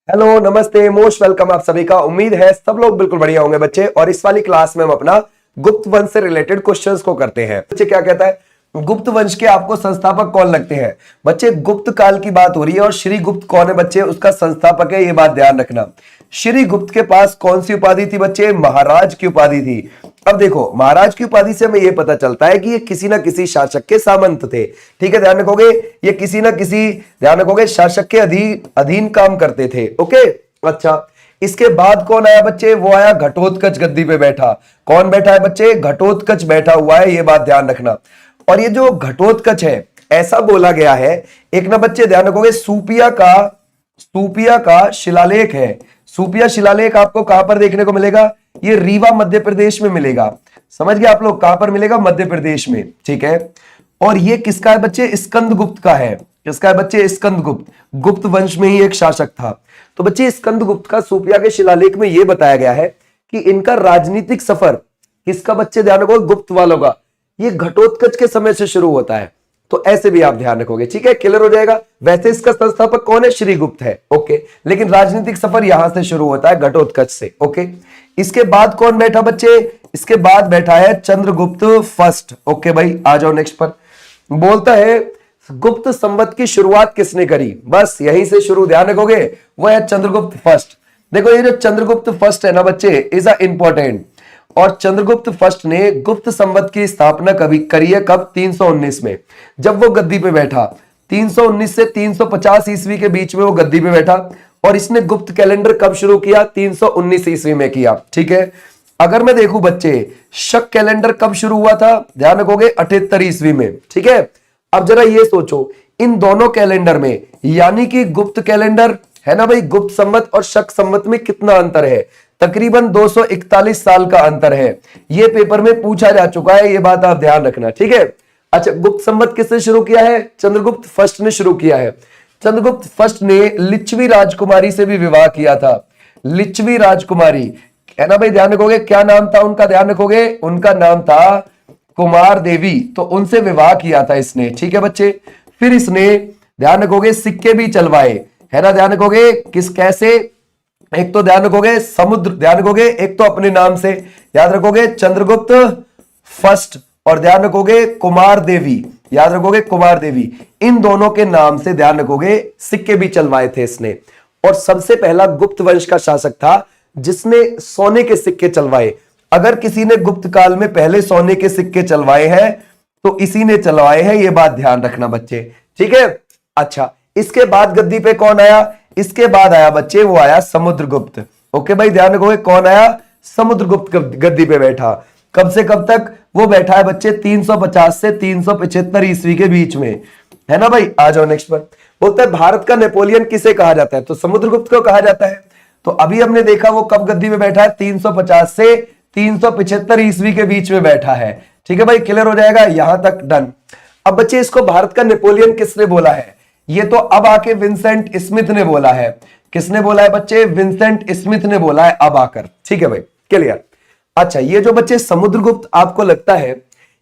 Hello, नमस्ते, most welcome आप सभी का। उम्मीद है सब लोग बिल्कुल बढ़िया होंगे बच्चे। और इस वाली क्लास में हम अपना गुप्त वंश से रिलेटेड क्वेश्चंस को करते हैं। बच्चे क्या कहता है, गुप्त वंश के आपको संस्थापक कौन लगते हैं? बच्चे गुप्त काल की बात हो रही है और श्री गुप्त कौन है बच्चे? उसका संस्थापक है, ये बात ध्यान रखना। श्री गुप्त के पास कौन सी उपाधि थी बच्चे? महाराज की उपाधि थी। अब देखो, महाराज की उपाधि से हमें यह पता चलता है कि ये किसी ना किसी शासक के सामंत थे। ठीक है, ध्यान रखोगे, ये किसी ना किसी, ध्यान रखोगे, शासक के अधीन काम करते थे। ओके, अच्छा, इसके बाद कौन आया बच्चे? वो आया घटोत्कच, गद्दी पे बैठा। कौन बैठा है बच्चे? घटोत्कच बैठा हुआ है, ये बात ध्यान रखना। और ये जो घटोत्कच है, ऐसा बोला गया है, एक ना बच्चे ध्यान रखोगे, सूपिया का शिलालेख है। सूपिया शिलालेख आपको कहां पर देखने को मिलेगा? ये रीवा मध्य प्रदेश में मिलेगा। समझ गए आप लोग? कहां पर मिलेगा? मध्य प्रदेश में। ठीक है, और ये किसका है बच्चे? स्कंदगुप्त का है। किसका है बच्चे? स्कंदगुप्त। गुप्त वंश में ही एक शासक था। तो बच्चे स्कंदगुप्त का सूपिया के शिलालेख में यह बताया गया है कि इनका राजनीतिक सफर किसका बच्चे? ध्यान रखो, गुप्त वालों का। ये घटोत्कच के समय से शुरू होता है। तो ऐसे भी आप ध्यान रखोगे। ठीक है, क्लियर हो जाएगा। वैसे इसका संस्थापक कौन है? श्रीगुप्त है। ओके, लेकिन राजनीतिक सफर यहां से शुरू होता है, घटोत्कच से। ओके, इसके बाद कौन बैठा बच्चे? इसके बाद बैठा है चंद्रगुप्त फर्स्ट। ओके भाई, आ जाओ नेक्स्ट पर। बोलता है गुप्त संवत की शुरुआत किसने करी? बस यहीं से शुरू, ध्यान रखोगे, वो है चंद्रगुप्त फर्स्ट। देखो, ये जो चंद्रगुप्त फर्स्ट है ना बच्चे, इज अ इंपॉर्टेंट। और चंद्रगुप्त फर्स्ट ने गुप्त संवत की स्थापना कभी करी है? कब? 319 में, जब वो गद्दी पे बैठा। 319 से 350 ईस्वी के बीच में वो गद्दी पे बैठा। और इसने गुप्त कैलेंडर कब शुरू किया? 319 ईस्वी में किया। ठीक है, अगर मैं देखूं बच्चे, शक कैलेंडर कब शुरू हुआ था? ध्यान रखोगे, 78 ईस्वी में। ठीक है, अब जरा ये सोचो, इन दोनों कैलेंडर में, यानी कि गुप्त कैलेंडर है ना भाई, गुप्त संवत और शक संवत में कितना अंतर है? तकरीबन 241 साल का अंतर है। यह पेपर में पूछा जा चुका है, यह बात आप ध्यान रखना। ठीक है, अच्छा, गुप्त संवत किसने शुरू किया है? चंद्रगुप्त फर्स्ट ने शुरू किया है। चंद्रगुप्त फर्स्ट ने लिच्छवी राजकुमारी से भी विवाह किया था। लिच्छवी राजकुमारी है ना भाई, ध्यान रखोगे, क्या नाम था उनका? ध्यान रखोगे, उनका नाम था कुमार देवी। तो उनसे विवाह किया था इसने। ठीक है बच्चे, फिर इसने, ध्यान रखोगे, सिक्के भी चलवाए, है ना, ध्यान रखोगे, कैसे? एक तो ध्यान रखोगे समुद्र, ध्यान रखोगे, एक तो अपने नाम से, याद रखोगे, चंद्रगुप्त फर्स्ट, और ध्यान रखोगे कुमार देवी, याद रखोगे, कुमार देवी, इन दोनों के नाम से, ध्यान रखोगे, सिक्के भी चलवाए थे इसने। और सबसे पहला गुप्त वंश का शासक था जिसने सोने के सिक्के चलवाए। अगर किसी ने गुप्त काल में पहले सोने के सिक्के चलवाए हैं तो इसी ने चलवाए हैं, यह बात ध्यान रखना बच्चे। ठीक है, अच्छा, इसके बाद गद्दी पे कौन आया? इसके बाद आया बच्चे, वो आया समुद्रगुप्त। ओके भाई, ध्यान रखोगे, कौन आया? समुद्रगुप्त गद्दी पे बैठा। कब से कब तक वो बैठा है बच्चे? 350 से 375 ईस्वी के बीच में, है ना भाई। आ जाओ नेक्स्ट पर। बोलता है भारत का नेपोलियन किसे कहा जाता है? तो समुद्रगुप्त को कहा जाता है। तो अभी हमने देखा वो कब गद्दी में बैठा है? 350 से 375 ईस्वी के बीच में बैठा है। ठीक है भाई, क्लियर हो जाएगा, यहां तक डन। अब बच्चे इसको भारत का नेपोलियन किसने बोला है? ये तो अब आके विंसेंट स्मिथ ने बोला है। किसने बोला है बच्चे? विंसेंट स्मिथ ने बोला है अब आकर। ठीक है भाई, क्लियर। अच्छा, ये जो बच्चे समुद्रगुप्त आपको लगता है,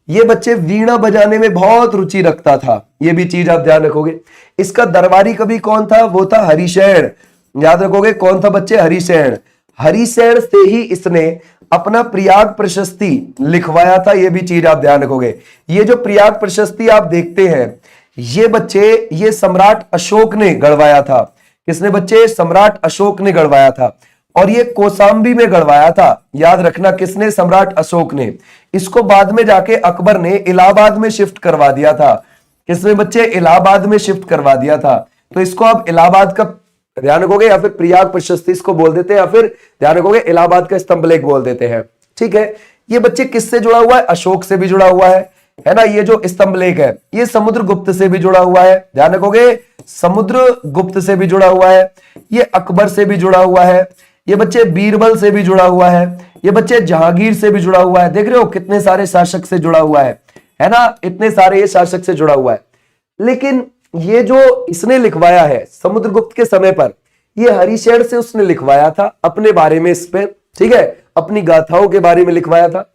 ये बच्चे वीणा बजाने में बहुत रुचि रखता था, ये भी चीज आप ध्यान रखोगे। इसका दरबारी कवि कौन था? वो था हरिशैन। याद रखोगे, कौन था बच्चे? हरिशैन। हरिशैन से ही इसने अपना प्रयाग प्रशस्ति लिखवाया था, यह भी चीज आप ध्यान रखोगे। ये जो प्रयाग प्रशस्ति आप देखते हैं, ये बच्चे, ये सम्राट अशोक ने गढ़वाया था। किसने बच्चे? सम्राट अशोक ने गढ़वाया था। और ये कौशाम्बी में गढ़वाया था, याद रखना, किसने? सम्राट अशोक ने। इसको बाद में जाके अकबर ने इलाहाबाद में शिफ्ट करवा दिया था। किसने बच्चे? इलाहाबाद में शिफ्ट करवा दिया था। तो इसको अब इलाहाबाद का, ध्यान रखोगे, या फिर प्रयाग प्रशस्ति इसको बोल देते हैं, या फिर ध्यान रखोगे इलाहाबाद का स्तंभलेख बोल देते हैं। ठीक है, ये बच्चे किससे जुड़ा हुआ है? अशोक से भी जुड़ा हुआ है ना। ये जो स्तंभलेख है, ये समुद्रगुप्त से भी जुड़ा हुआ है, ध्यान रखोगे, समुद्रगुप्त से भी जुड़ा हुआ है। ये अकबर से भी जुड़ा हुआ है। ये बच्चे बीरबल से भी जुड़ा हुआ है। ये बच्चे जहांगीर से भी जुड़ा हुआ है। देख रहे हो कितने सारे शासक से जुड़ा हुआ है ना, इतने सारे ये शासक से जुड़ा हुआ है। लेकिन ये जो इसने लिखवाया है समुद्रगुप्त के समय पर, ये हरिशैन से उसने लिखवाया था अपने बारे में, इस पे, ठीक है, अपनी गाथाओं के बारे में लिखवाया था।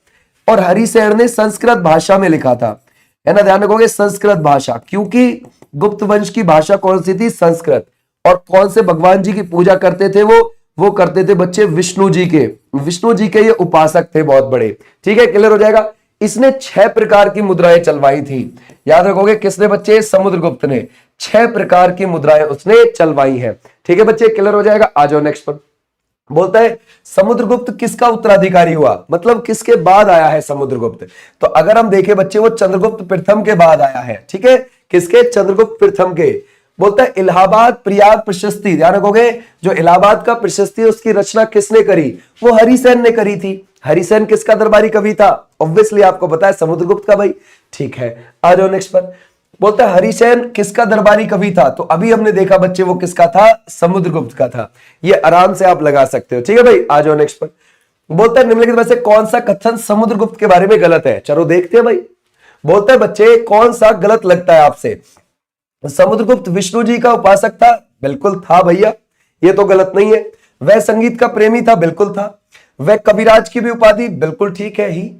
और हरिशैन ने संस्कृत भाषा में लिखा था, है ना, ध्यान रखोगे, संस्कृत भाषा, क्योंकि गुप्त वंश की भाषा कौन सी थी? संस्कृत। और कौन से भगवान जी की पूजा करते थे वो करते थे बच्चे विष्णु जी के। विष्णु जी के ये उपासक थे बहुत बड़े। ठीक है, क्लियर हो जाएगा। इसने 6 प्रकार की मुद्राएं चलवाई थी। याद रखोगे किसने बच्चे? समुद्रगुप्त ने 6 प्रकार की मुद्राएं उसने चलवाई है। ठीक है बच्चे, क्लियर हो जाएगा। आ जाओ नेक्स्ट पर। बोलता है समुद्रगुप्त किसका उत्तराधिकारी हुआ, मतलब किसके बाद आया है समुद्रगुप्त। तो अगर हम देखें बच्चे वो चंद्रगुप्त प्रथम के बाद आया है। ठीक है, किसके? चंद्रगुप्त प्रथम के। बोलता है इलाहाबाद प्रयाग प्रशस्ति, ध्यान रखोगे जो इलाहाबाद का प्रशस्ति है उसकी रचना किसने करी? वो हरिसेन ने करी थी। हरिसेन किसका दरबारी कवि था? ऑब्वियसली आपको पता है समुद्रगुप्त का भाई। ठीक है, आ जाओ नेक्स्ट पर। बोलता है हरिसेन किसका दरबारी कवि था? तो अभी हमने देखा बच्चे वो किसका था? समुद्रगुप्त का था। ये आराम से आप लगा सकते हो। ठीक है भाई, आ जाओ नेक्स्ट पर। बोलता है निम्नलिखित में से कौन सा कथन समुद्रगुप्त के बारे में गलत है? चलो देखते हैं भाई। बोलता है बच्चे कौन सा गलत लगता है आपसे? समुद्रगुप्त विष्णु जी का उपासक था, बिल्कुल था भैया, ये तो गलत नहीं है। वह संगीत का प्रेमी था, बिल्कुल था। वह कविराज की भी उपाधि, बिल्कुल ठीक है ही।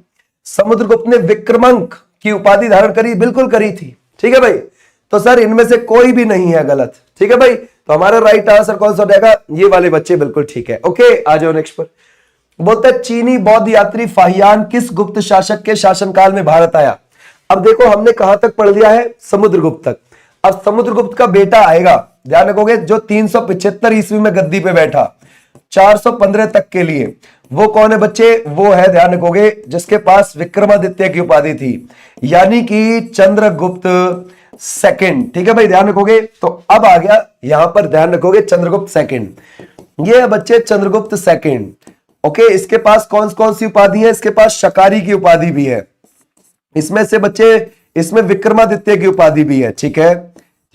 समुद्रगुप्त ने विक्रमांक की उपाधि धारण करी, बिल्कुल करी थी। ठीक है भाई, तो सर इनमें से कोई भी नहीं है गलत। ठीक है भाई, तो हमारा राइट आंसर कौन सा रहेगा? ये वाले बच्चे बिल्कुल ठीक है। ओके, आ जाओ नेक्स्ट पर। बोलता है चीनी बौद्ध यात्री फाहियान किस गुप्त शासक के शासनकाल में भारत आया? अब देखो हमने कहां तक पढ़ लिया है? समुद्रगुप्त तक। अब समुद्रगुप्त का बेटा आएगा, ध्यान रखोगे, जो 375 ईस्वी में गद्दी पे बैठा 415 तक के लिए। वो कौन है बच्चे? वो है, ध्यान रखोगे, जिसके पास विक्रमादित्य की उपाधि थी, यानी कि चंद्रगुप्त सेकंड। ठीक है भाई, ध्यान रखोगे। तो अब आ गया यहां पर, ध्यान रखोगे, चंद्रगुप्त सेकंड। ये है बच्चे चंद्रगुप्त सेकंड। ओके, इसके पास कौन कौन सी उपाधि है? इसके पास शकारी की उपाधि भी है। इसमें से बच्चे इसमें विक्रमादित्य की उपाधि भी है। ठीक है,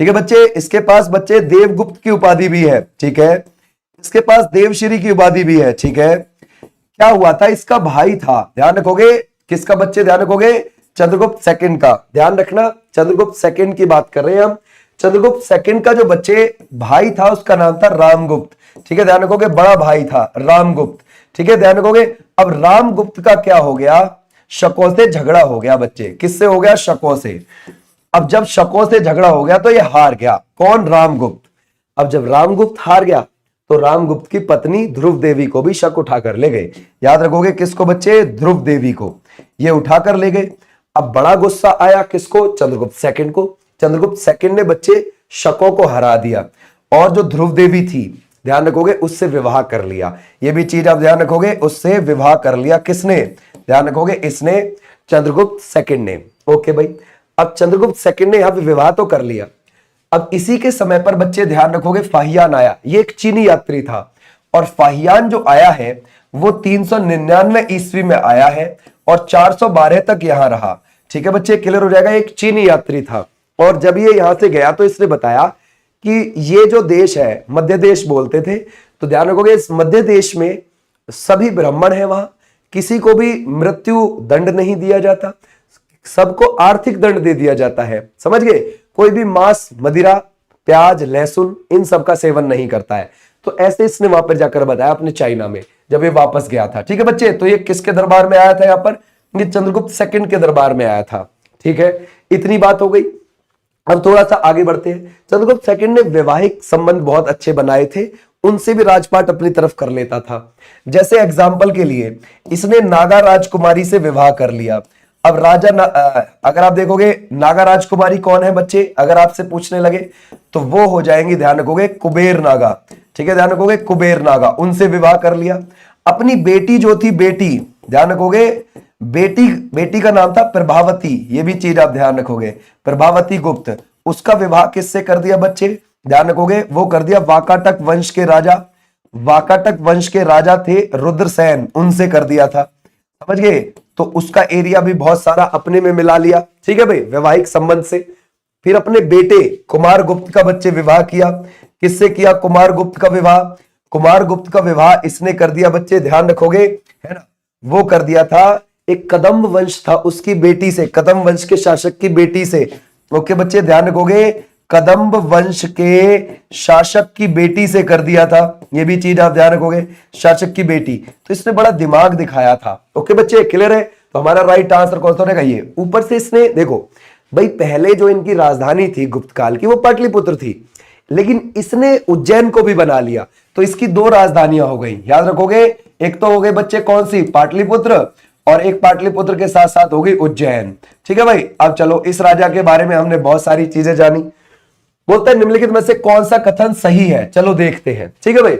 ठीक है बच्चे। इसके पास बच्चे देवगुप्त की उपाधि भी है। ठीक है, इसके पास देवश्री की उपाधि भी है। ठीक है, क्या हुआ था? इसका भाई था, ध्यान रखोगे, किसका बच्चे? ध्यान रखोगे, चंद्रगुप्त सेकंड का। ध्यान रखना, चंद्रगुप्त सेकंड की बात कर रहे हैं हम। चंद्रगुप्त सेकंड का जो बच्चे भाई था उसका नाम था रामगुप्त। ठीक है, ध्यान रखोगे, बड़ा भाई था रामगुप्त। ठीक है, ध्यान रखोगे। अब रामगुप्त का क्या हो गया? शकों से झगड़ा हो गया बच्चे। किससे हो गया? शकों से। अब जब शकों से झगड़ा हो गया तो ये हार गया। कौन? रामगुप्त। अब जब रामगुप्त हार गया तो रामगुप्त की पत्नी ध्रुव देवी को भी शक उठाकर ले गए। याद रखोगे किसको बच्चे? ध्रुव देवी को ये उठाकर ले गए। अब बड़ा गुस्सा आया किसको? चंद्रगुप्त सेकंड को। चंद्रगुप्त सेकंड ने बच्चे शकों को हरा दिया और जो ध्रुव देवी थी, ध्यान रखोगे, उससे विवाह कर लिया। ये भी चीज आप ध्यान रखोगे, उससे विवाह कर लिया। किसने? ध्यान रखोगे, इसने, चंद्रगुप्त सेकंड ने। ओके भाई, अब चंद्रगुप्त सेकंड ने यहां पे विवाह तो कर लिया। अब इसी के समय पर बच्चे ध्यान रखोगे फाहियान आया। ये एक चीनी यात्री था और फाहियान जो आया है वो 399 ईस्वी में आया है और 412 तक यहां रहा। ठीक है बच्चे, क्लियर हो जाएगा। एक चीनी यात्री था और जब ये यहां से गया तो इसने बताया कि ये जो देश है मध्य देश बोलते थे। तो ध्यान रखोगे इस मध्य देश में सभी ब्राह्मण है, वहां किसी को भी मृत्यु दंड नहीं दिया जाता, सबको आर्थिक दंड दे दिया जाता है। समझ गए? कोई भी मांस, मदिरा, प्याज, लहसुन इन सब का सेवन नहीं करता है। तो ऐसे इसने वहां पर जाकर बताया अपने चाइना में जब ये वापस गया था। ठीक है बच्चे, तो ये किसके दरबार में आया था? यहाँ पर ये चंद्रगुप्त सेकंड के दरबार में आया था। ठीक है, इतनी बात हो गई। अब थोड़ा सा आगे बढ़ते हैं। चंद्रगुप्त सेकंड ने वैवाहिक संबंध बहुत अच्छे बनाए थे, उनसे भी राजपाट अपनी तरफ कर लेता था। जैसे एग्जाम्पल के लिए इसने नागा राजकुमारी से विवाह कर लिया। अब अगर आप देखोगे नागा राजकुमारी कौन है बच्चे, अगर आपसे पूछने लगे तो वो हो जाएंगी, ध्यान रखोगे, कुबेर नागा। ठीक है, ध्यान रखोगे, कुबेर नागा, उनसे विवाह कर लिया। अपनी बेटी जो थी, बेटी, ध्यान रखोगे, बेटी का नाम था प्रभावती। ये भी चीज आप ध्यान रखोगे, प्रभावती गुप्त, उसका विवाह किससे कर दिया बच्चे? ध्यान रखोगे, वो कर दिया वाकाटक वंश के राजा। वाकाटक वंश के राजा थे रुद्रसेन, उनसे कर दिया था। समझ गए? तो उसका एरिया भी बहुत सारा अपने में मिला लिया। ठीक है भाई, वैवाहिक संबंध से। फिर अपने बेटे कुमार गुप्त का बच्चे विवाह किया। किससे किया? कुमार गुप्त का विवाह। कुमार गुप्त का विवाह इसने कर दिया बच्चे, ध्यान रखोगे, है ना, वो कर दिया था एक कदम्ब वंश था उसकी बेटी से, कदम्ब वंश के शासक की बेटी से। ओके बच्चे, ध्यान रखोगे, कदम्ब वंश के शासक की बेटी से कर दिया था। ये भी चीज आप ध्यान रखोगे, शासक की बेटी। तो इसने बड़ा दिमाग दिखाया था। ओके बच्चे, क्लियर है? तो हमारा राइट आंसर कौन सा रहेगा? ये। ऊपर से इसने देखो भाई, पहले जो इनकी राजधानी थी गुप्त काल की वो पाटलिपुत्र थी। लेकिन इसने उज्जैन को भी बना लिया, तो इसकी दो राजधानियां हो गई, याद रखोगे। एक तो हो गई बच्चे कौन सी, पाटलिपुत्र, और एक पाटलिपुत्र के साथ साथ हो गई उज्जैन। ठीक है भाई। अब चलो इस राजा के बारे में हमने बहुत सारी चीजें जानी। बोलता है निम्नलिखित में से कौन सा कथन सही है, चलो देखते हैं। ठीक है भाई।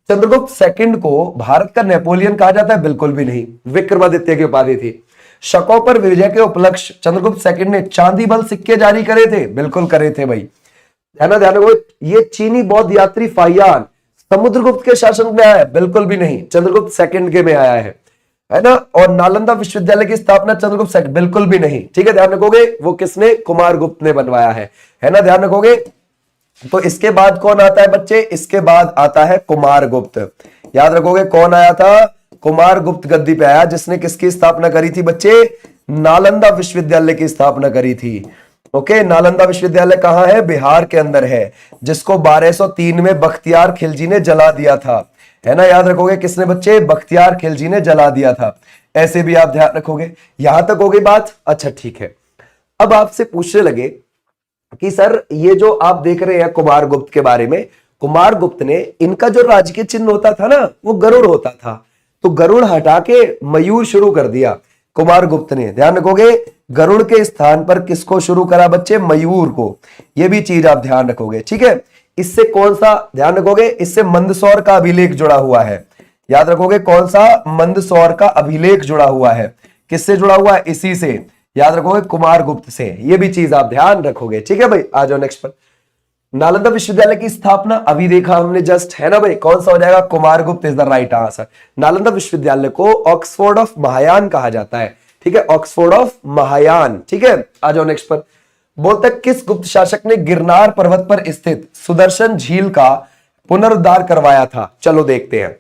चंद्रगुप्त सेकंड को भारत का नेपोलियन कहा जाता है, बिल्कुल भी नहीं, विक्रमादित्य की उपाधि थी। शकों पर विजय के उपलक्ष्य चंद्रगुप्त सेकंड ने चांदी बल सिक्के जारी करे थे, बिल्कुल करे थे भाई। ध्यान रखो, ये चीनी बौद्ध यात्री फाहियान समुद्रगुप्त के शासन में आया है, बिल्कुल भी नहीं, चंद्रगुप्त सेकंड के में आया है ना। और नालंदा विश्वविद्यालय की स्थापना चंद्रगुप्त सेकंड, बिल्कुल भी नहीं। ठीक है, ध्यान रखोगे, वो किसने, कुमारगुप्त ने बनवाया है ना, ध्यान रखोगे। तो इसके बाद कौन आता है बच्चे, इसके बाद आता है कुमारगुप्त। याद रखोगे कौन आया था, कुमारगुप्त गद्दी पे आया, जिसने किसकी स्थापना करी थी बच्चे, नालंदा विश्वविद्यालय की स्थापना करी थी। ओके, नालंदा विश्वविद्यालय कहां है, बिहार के अंदर है, जिसको 1203 में बख्तियार खिलजी ने जला दिया था, है ना। याद रखोगे किसने बच्चे, बख्तियार खिलजी ने जला दिया था। ऐसे भी आप ध्यान रखोगे। यहां तक हो गई बात। अच्छा ठीक है, अब आपसे पूछने लगे कि सर ये जो आप देख रहे हैं कुमारगुप्त के बारे में, कुमारगुप्त ने, इनका जो राजकीय चिन्ह होता था ना, वो गरुड़ होता था, तो गरुड़ हटा के मयूर शुरू कर दिया कुमारगुप्त ने। ध्यान रखोगे, गरुड़ के स्थान पर किसको शुरू करा बच्चे, मयूर को। ये भी चीज आप ध्यान रखोगे। ठीक है, इससे कौन सा, ध्यान रखोगे, इससे मंदसौर का अभिलेख जुड़ा हुआ है। याद रखोगे कौन सा, मंदसौर का अभिलेख जुड़ा हुआ है। किससे जुड़ा हुआ है, इसी से, याद रखोगे, कुमारगुप्त से। ये भी चीज आप ध्यान रखोगे। ठीक है भाई, आ जाओ नेक्स्ट पर। नालंदा विश्वविद्यालय की स्थापना अभी देखा हमने जस्ट, है ना भाई, कौन सा हो जाएगा, Kumaragupta is the right answer. Nalanda विश्वविद्यालय को ऑक्सफोर्ड ऑफ महायान कहा जाता है। ठीक है, ऑक्सफोर्ड ऑफ महायान। ठीक है, आ जाओ नेक्स्ट पर। बोलते किस गुप्त शासक ने गिरनार पर्वत पर स्थित सुदर्शन झील का पुनरुद्धार करवाया था, चलो देखते हैं।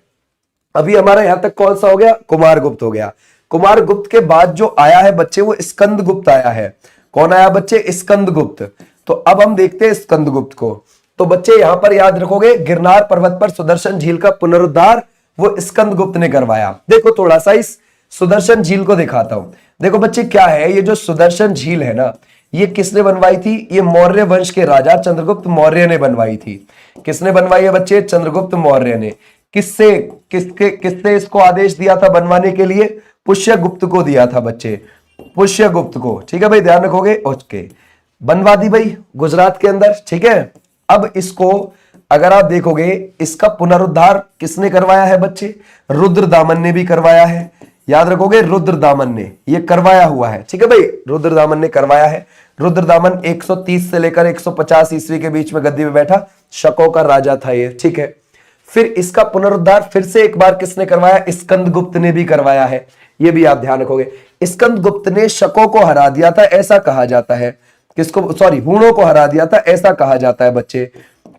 अभी हमारा यहां तक कौन सा हो गया, कुमारगुप्त हो गया। कुमारगुप्त के बाद जो आया है बच्चे, वो स्कंदगुप्त आया है। कौन आया बच्चे, स्कंदगुप्त। तो अब हम देखते हैं स्कंदगुप्त को। तो बच्चे यहां पर याद रखोगे, गिरनार पर्वत पर सुदर्शन झील का पुनरुद्धार वो स्कंदगुप्त ने करवाया। देखो थोड़ा सा इस सुदर्शन झील को दिखाता हूं। देखो बच्चे क्या है, ये जो सुदर्शन झील है ना, ये किसने बनवाई थी, ये मौर्य वंश के राजा चंद्रगुप्त मौर्य ने बनवाई थी। किसने बनवाई है बच्चे, चंद्रगुप्त मौर्य ने। किससे किसने इसको आदेश दिया था बनवाने के लिए, पुष्यगुप्त को दिया था बच्चे, पुष्यगुप्त को। ठीक है भाई, ध्यान रखोगे। ओके, बनवा दी भाई गुजरात के अंदर। ठीक है, अब इसको अगर आप देखोगे, इसका पुनरुद्धार किसने करवाया है बच्चे, रुद्रदामन ने भी करवाया है। याद रखोगे, रुद्रदामन ने ये करवाया हुआ है। ठीक है भाई, रुद्रदामन ने करवाया है। रुद्रदामन 130 से लेकर 150 ईस्वी के बीच में गद्दी में बैठा, शकों का राजा था ये। ठीक है, फिर इसका पुनरुद्धार फिर से एक बार किसने करवाया, स्कंदगुप्त ने भी करवाया है। ये भी आप ध्यान रखोगे। स्कंदगुप्त ने शकों को हरा दिया था, ऐसा कहा जाता है। किसको, सॉरी, हूणों को हरा दिया था, ऐसा कहा जाता है बच्चे।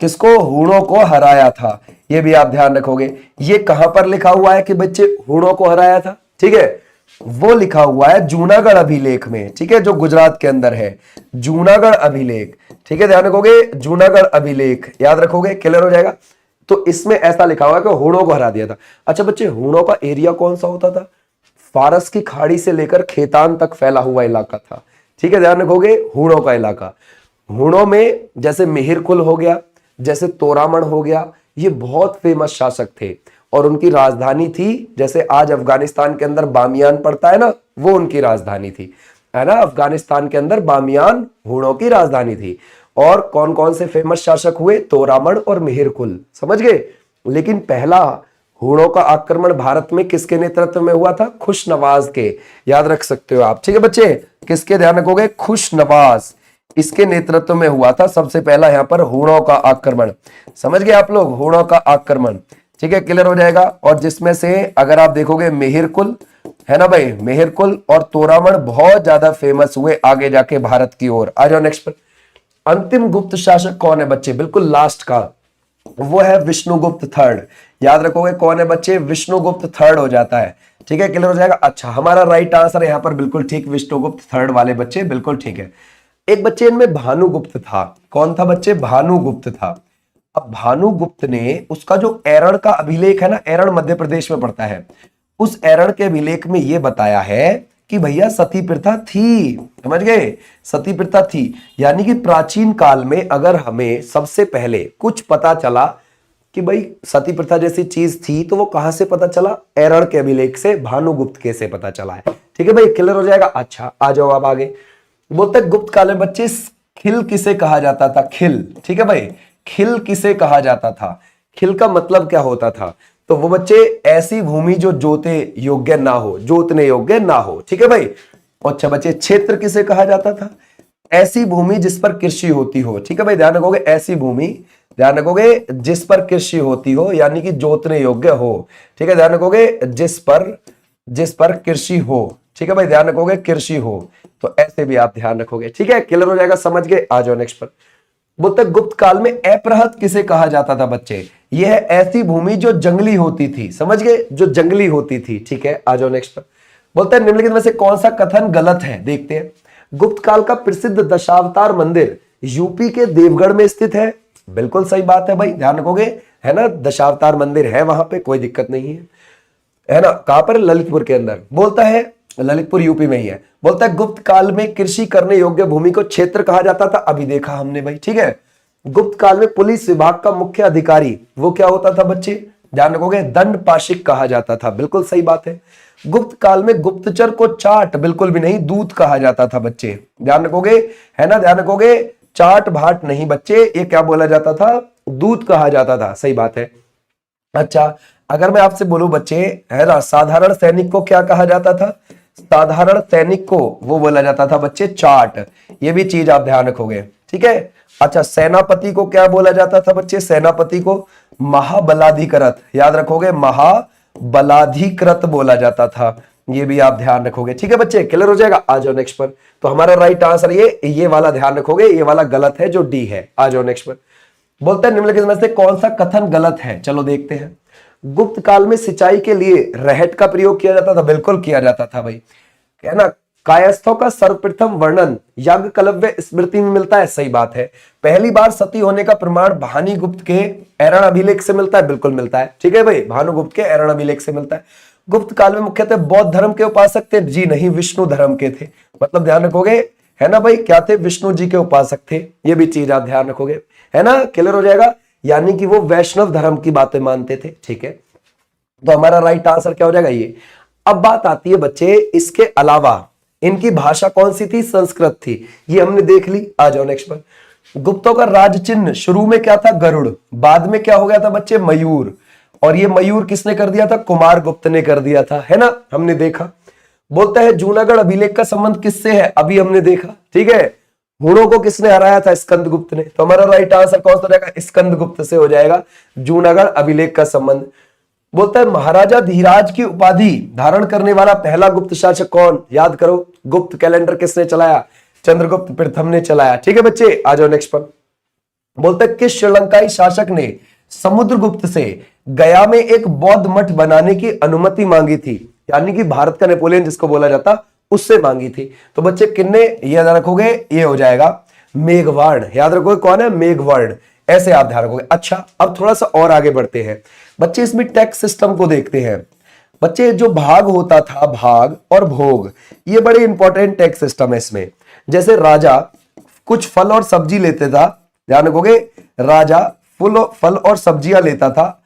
किसको, हूणों को हराया था। ये भी आप ध्यान रखोगे। ये कहां पर लिखा हुआ है कि बच्चे हूणों को हराया था, ठीक है, वो लिखा हुआ है जूनागढ़ अभिलेख में। ठीक है, जो गुजरात के अंदर है, जूनागढ़ अभिलेख। ठीक है, ध्यान रखोगे, जूनागढ़ अभिलेख याद रखोगे, क्लियर हो जाएगा। तो इसमें ऐसा लिखा हुआ है कि हूणों को हरा दिया था। अच्छा बच्चे, हूणों का एरिया कौन सा होता था, फारस की खाड़ी से लेकर खेतान तक फैला हुआ इलाका था। ठीक है, ध्यान रखोगे, हूणों का इलाका। हूणों में जैसे मिहिरकुल हो गया, जैसे तोरामण हो गया, ये बहुत फेमस शासक थे और उनकी राजधानी थी, जैसे आज अफगानिस्तान के अंदर बामियान पड़ता है ना, वो उनकी राजधानी थी, है ना। अफगानिस्तान के अंदर बामियान हूणों की राजधानी थी। और कौन कौन से फेमस शासक हुए, तोरामण और मिहिरकुल, समझ गए। लेकिन पहला हूणों का आक्रमण भारत में किसके नेतृत्व में हुआ था, खुशनवाज के। याद रख सकते हो आप। ठीक है बच्चे, किसके, ध्यान रखोगे, खुशनवाज, इसके नेतृत्व में हुआ था सबसे पहला यहां पर हूणों का आक्रमण। समझ गए आप लोग, हूणों का आक्रमण। ठीक है, क्लियर हो जाएगा। और जिसमें से अगर आप देखोगे मिहिरकुल, है ना भाई, मिहिरकुल और तोरामण बहुत ज्यादा फेमस हुए आगे जाके भारत की ओर। आ जाओ नेक्स्ट पर। अंतिम गुप्त शासक कौन है बच्चे, बिल्कुल लास्ट का, वो है विष्णुगुप्त थर्ड। याद रखोगे कौन है बच्चे, विष्णुगुप्त थर्ड हो जाता है। ठीक है, क्लियर हो जाएगा। अच्छा, हमारा राइट आंसर यहां पर बिल्कुल ठीक, विष्णुगुप्त थर्ड वाले बच्चे बिल्कुल ठीक है। एक बच्चे इनमें भानुगुप्त था। कौन था बच्चे, भानुगुप्त था। अब भानुगुप्त ने उसका जो एरण का अभिलेख है ना, एरण मध्य प्रदेश में पड़ता है, उस एरण के अभिलेख में यह बताया है कि भैया सती प्रथा थी, समझ गए, सती प्रथा थी। यानी कि प्राचीन काल में अगर हमें सबसे पहले कुछ पता चला कि भाई सती प्रथा जैसी चीज थी, तो वो कहां से पता चला? एरण के अभिलेख से, भानुगुप्त के से पता चला है। ठीक है भाई, क्लियर हो जाएगा। अच्छा आ जाओ अब आगे। बोलते गुप्त काल में बच्चे खिल किसे कहा जाता था? खिल, ठीक है भाई, खिल किसे कहा जाता था? खिल का मतलब क्या होता था? तो वो बच्चे ऐसी भूमि जो जोते योग्य ना हो, जोतने योग्य ना हो। ठीक है भाई। अच्छा बच्चे, क्षेत्र किसे कहा जाता था? ऐसी भूमि जिस पर कृषि होती हो। ठीक है भाई, ध्यान रखोगे, ऐसी भूमि, ध्यान रखोगे जिस पर कृषि होती हो, यानी कि जोतने योग्य हो। ठीक है, ध्यान रखोगे जिस पर कृषि हो। ठीक है भाई, ध्यान रखोगे कृषि हो, तो ऐसे भी आप ध्यान रखोगे। ठीक है, क्लियर हो जाएगा, समझ गए। आ जाओ नेक्स्ट पर। बोलते गुप्त काल में अपृहत किसे कहा जाता था बच्चे? यह ऐसी भूमि जो जंगली होती थी, समझ गए, जो जंगली होती थी। ठीक है, आ जाओ नेक्स्ट पर। बोलते हैं निम्नलिखित में से कौन सा कथन गलत है? देखते हैं। गुप्त काल का प्रसिद्ध दशावतार मंदिर यूपी के देवगढ़ में स्थित है। बिल्कुल सही बात है भाई, ध्यान रखोगे, है ना, दशावतार मंदिर है वहां पे, कोई दिक्कत नहीं है ना। कहां पर? ललितपुर के अंदर। बोलता है ललितपुर यूपी में ही है। बोलता है गुप्त काल में कृषि करने योग्य भूमि को क्षेत्र कहा जाता था। अभी देखा हमने भाई, ठीक है। गुप्त काल में पुलिस विभाग का मुख्य अधिकारी वो क्या होता था बच्चे? ध्यान रखोगे, दंड पाशिक कहा जाता था। बिल्कुल सही बात है। गुप्त काल में गुप्तचर को चाट, बिल्कुल भी नहीं, दूत कहा जाता था बच्चे। ध्यान रखोगे, है ना, ध्यान रखोगे, चाट भाट नहीं बच्चे, ये क्या बोला जाता था? दूत कहा जाता था। सही बात है। अच्छा, अगर मैं आपसे बोलूं बच्चे, है ना, साधारण सैनिक को क्या कहा जाता था? साधारण सैनिक को वो बोला जाता था बच्चे चाट। ये भी चीज आप ध्यान रखोगे, ठीक है। अच्छा, सेनापति को क्या बोला जाता था बच्चे? सेनापति को महाबलाधिकृत, याद रखोगे, महाबलाधिकृत बोला जाता था। ये भी आप ध्यान रखोगे, ठीक है बच्चे, क्लियर हो जाएगा। आ जाओ नेक्स्ट पर। तो हमारा राइट आंसर ये वाला ध्यान रखोगे, ये वाला गलत है, जो डी है। आ जाओ नेक्स्ट पर। बोलते हैं निम्नलिखित में से कौन सा कथन गलत है? चलो देखते हैं। गुप्त काल में सिंचाई के लिए रहट का प्रयोग किया जाता था। बिल्कुल किया जाता था भाई, है ना। कायस्थों का सर्वप्रथम वर्णन याज्ञवल्क्य स्मृति में मिलता है। सही बात है। पहली बार सती होने का प्रमाण भानुगुप्त के एरण अभिलेख से मिलता है। बिल्कुल मिलता है, ठीक है भाई, भानुगुप्त के एरण अभिलेख से मिलता है। गुप्त काल में मुख्यतः बौद्ध धर्म के उपासक थे। जी नहीं, विष्णु धर्म के थे। मतलब ध्यान रखोगे, है ना भाई, क्या थे? विष्णु जी के उपासक थे। ये भी चीज आप ध्यान रखोगे, है ना, क्लियर हो जाएगा। यानी कि वो वैष्णव धर्म की बातें मानते थे, ठीक है। तो हमारा राइट आंसर क्या हो जाएगा? ये। अब बात आती है बच्चे, इसके अलावा इनकी भाषा कौन सी थी? संस्कृत थी। ये हमने देख ली। आ जाओ नेक्स्ट पर। गुप्तों का राज चिन्ह शुरू में क्या था? गरुड़। बाद में क्या हो गया था बच्चे? मयूर। और ये मयूर किसने कर दिया था? कुमार गुप्त ने कर दिया था, है ना, हमने देखा। बोलता है जूनागढ़ अभिलेख का संबंध किससे है? अभी हमने देखा, ठीक है। हुणों को किसने हराया था? स्कंदगुप्त ने। तो हमारा राइट आंसर कौन सा हो जाएगा? स्कंदगुप्त से हो जाएगा जूनागढ़ अभिलेख का संबंध। बोलता है महाराजा धीराज की उपाधि धारण करने वाला पहला गुप्त शासक कौन? याद करो, गुप्त कैलेंडर किसने चलाया? चंद्रगुप्त प्रथम ने चलाया, ठीक है बच्चे। आ जाओ नेक्स्ट पर। बोलता है किस श्रीलंकाई शासक ने समुद्रगुप्त से गया में एक बौद्ध मठ बनाने की अनुमति मांगी थी? यानी कि भारत का नेपोलियन जिसको बोला जाता, उससे मांगी थी। तो बच्चे किन्ने? याद रखोगे, ये हो जाएगा मेघवार्ण। याद रखोगे कौन है? मेघवार्ण। ऐसे आप ध्यान रखोगे। अच्छा, अब थोड़ा सा और आगे बढ़ते हैं बच्चे, इसमें टैक्स सिस्टम को देखते हैं बच्चे। जो भाग होता था, भाग और भोग, ये बड़े इंपॉर्टेंट टैक्स सिस्टम है इसमें। जैसे राजा कुछ फल और सब्जी लेते था, ध्यान रखोगे, राजा फल और सब्जियां लेता था,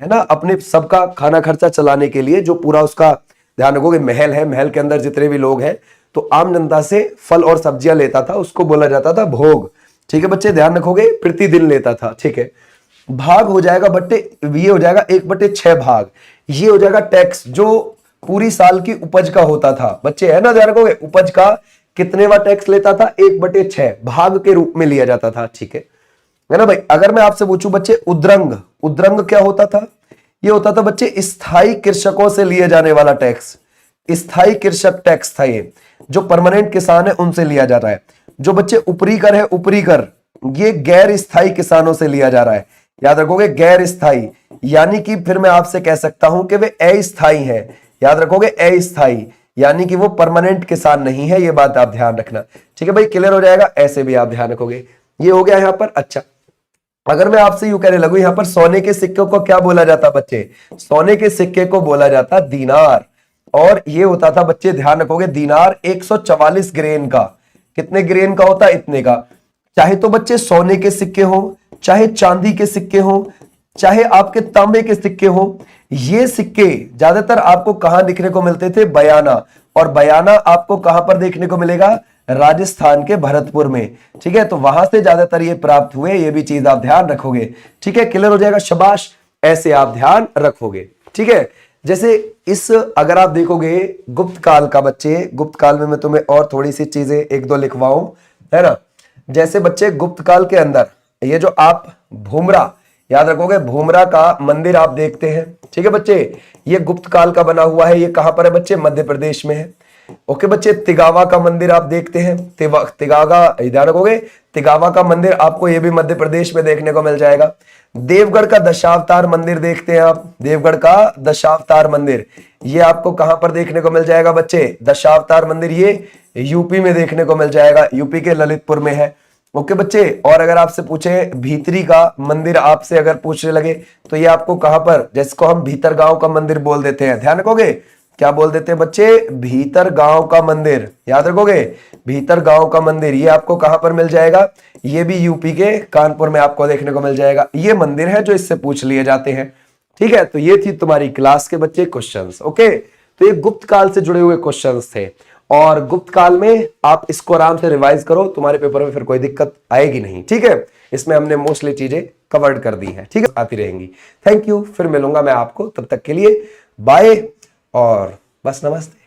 है ना, अपने सबका खाना खर्चा चलाने के लिए। जो पूरा उसका, ध्यान रखोगे, महल है, महल के अंदर जितने भी लोग हैं, तो आम जनता से फल और सब्जियां लेता था, उसको बोला जाता था भोग, ठीक है बच्चे, ध्यान रखोगे, प्रतिदिन लेता था, ठीक है। भाग हो जाएगा बट्टे, ये हो जाएगा 1/6 भाग। ये हो जाएगा टैक्स जो पूरी साल की उपज का होता था बच्चे, है ना, ध्यान रखोगे, उपज का कितनेवा टैक्स लेता था? 1/6 भाग के रूप में लिया जाता था, ठीक है ना भाई। अगर मैं आपसे पूछूं बच्चे, उद्रंग, उद्रंग क्या होता था? ये होता था बच्चे स्थायी कृषकों से लिए जाने वाला टैक्स। स्थायी कृषक टैक्स था ये, जो परमानेंट किसान है उनसे लिया जा रहा है। जो बच्चे ऊपरी कर है, ऊपरी कर, ये गैर स्थायी किसानों से लिया जा रहा है। याद रखोगे, गैर स्थायी, यानी कि फिर मैं आपसे कह सकता हूं कि वे अस्थायी हैं। याद रखोगे, अस्थायी, यानी कि वो परमानेंट किसान नहीं है। ये बात आप ध्यान रखना, ठीक है भाई, क्लियर हो जाएगा। ऐसे भी आप ध्यान रखोगे। ये हो गया यहां पर। अच्छा, अगर मैं आपसे यूं कहने लगूं, यहां पर सोने के सिक्के को क्या बोला जाता बच्चे? सोने के सिक्के को बोला जाता दीनार। और ये होता था बच्चे, ध्यान रखोगे, दीनार 144 ग्रेन का। कितने ग्रेन का होता है? इतने का। चाहे तो बच्चे सोने के सिक्के हो, चाहे चांदी के सिक्के हो, चाहे आपके तांबे के सिक्के हो, ये सिक्के ज्यादातर आपको कहां दिखने को मिलते थे? बयाना। और बयाना आपको कहां पर देखने को मिलेगा? राजस्थान के भरतपुर में। ठीक है, तो वहां से ज्यादातर ये प्राप्त हुए, ये भी चीज आप ध्यान रखोगे। ठीक है, क्लियर हो जाएगा, शाबाश, ऐसे आप ध्यान रखोगे। ठीक है, जैसे इस अगर आप देखोगे गुप्त काल का बच्चे, गुप्त काल में मैं तुम्हें और थोड़ी सी चीजें एक दो लिखवाऊं, है ना। जैसे बच्चे गुप्त काल के अंदर ये जो आप भूमरा, याद रखोगे, भूमरा का मंदिर आप देखते हैं। ठीक है बच्चे, ये गुप्त काल का बना हुआ है। ये कहां पर है बच्चे? मध्य प्रदेश में है। ओके बच्चे, तिगावा का मंदिर आप देखते हैं, तिगावा, ध्यान रखोगे, तिगावा का मंदिर आपको ये भी मध्य प्रदेश में देखने को मिल जाएगा। देवगढ़ का दशावतार मंदिर देखते हैं आप, देवगढ़ का दशावतार मंदिर, ये आपको कहां पर देखने को मिल जाएगा बच्चे? दशावतार मंदिर ये यूपी में देखने को मिल जाएगा, यूपी के ललितपुर में है। ओके बच्चे, और अगर आपसे पूछे भीतरी का मंदिर, आपसे अगर पूछने लगे तो ये आपको कहां पर, जिसको हम भीतर गांव का मंदिर बोल देते हैं, ध्यान रखोगे, क्या बोल देते हैं बच्चे? भीतर गांव का मंदिर, याद रखोगे, भीतर गांव का मंदिर, ये आपको कहां पर मिल जाएगा? ये भी यूपी के कानपुर में आपको देखने को मिल जाएगा। ये मंदिर है जो इससे पूछ लिए जाते हैं। ठीक है, तो ये थी तुम्हारी क्लास के बच्चे क्वेश्चंस। ओके, तो ये गुप्त काल से जुड़े हुए क्वेश्चंस थे, और गुप्त काल में आप इसको आराम से रिवाइज करो, तुम्हारे पेपर में फिर कोई दिक्कत आएगी नहीं। ठीक है, इसमें हमने मोस्टली चीजें कवर्ड कर दी है। ठीक है, आती रहेंगी। थैंक यू, फिर मिलूंगा मैं आपको, तब तक के लिए बाय और बस नमस्ते।